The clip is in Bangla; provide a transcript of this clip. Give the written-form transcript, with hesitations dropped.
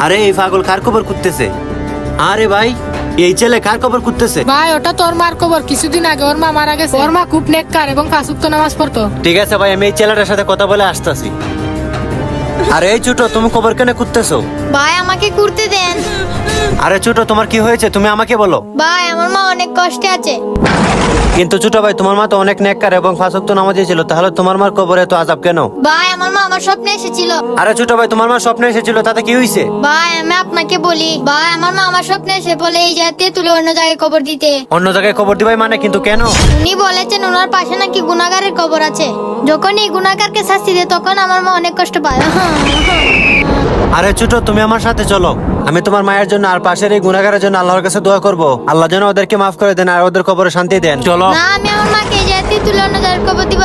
আরে এই পাগল কার কবর খুঁজতেছে? আরে ভাই, এই ছেলে কার কবর খুঁজতেছে? ভাই ওটা তোর মার কবর। কিছুদিন আগে ওর মা মারা গেছে। ওর মা খুব নেককার এবং পাঁচ ওয়াক্ত নামাজ পড়তো। ঠিক আছে ভাই, আমি এই ছেলেটার সাথে কথা বলে আসতেছি। আরে এই ছোট, তুমি কবর কেন খুঁজতেছো? ভাই আমাকে করতে দেন। আরে ছোট, তোমার কি হয়েছে তুমি আমাকে বলো। ভাই আমার মা অনেক কষ্টে আছে। কিন্তু ছোট ভাই, তোমার মা তো অনেক নেককার এবং পাঁচ ওয়াক্ত নামাজি ছিল, তাহলে তোমার মার কবরে এত আযাব কেন? ভাই আমার মা আমার স্বপ্নে এসেছিল। আরে ছোট ভাই, তোমার মা স্বপ্নে এসেছিল, তাতে কি হয়েছে? ভাই আমি আপনাকে বলি, ভাই আমার মা আমার স্বপ্নে এসে বলে এই জায়গাতে তুলে অন্য জায়গায় কবর দিতে। অন্য জায়গায় কবর দিবাই মানে? কিন্তু কেন? উনি বলেছেন ওনার পাশে নাকি গুনাহগারের কবর আছে। যখন এই গুনাহগারকে শাস্তি দেয় তখন আমার মা অনেক কষ্ট পায়। আরে ছোট, তুমি আমার সাথে চলো। আমি তোমার মায়ের জন্য আর পাশের এই গুনাহগারের জন্য আল্লাহর কাছে দোয়া করব, আল্লাহ যেন ওদেরকে মাফ করে দেন আর ওদের কবরে শান্তি দেন। চলো। না আমি আমার মাকে এই জায়গাতে তুলে অন্য জায়গায় কবর দিব।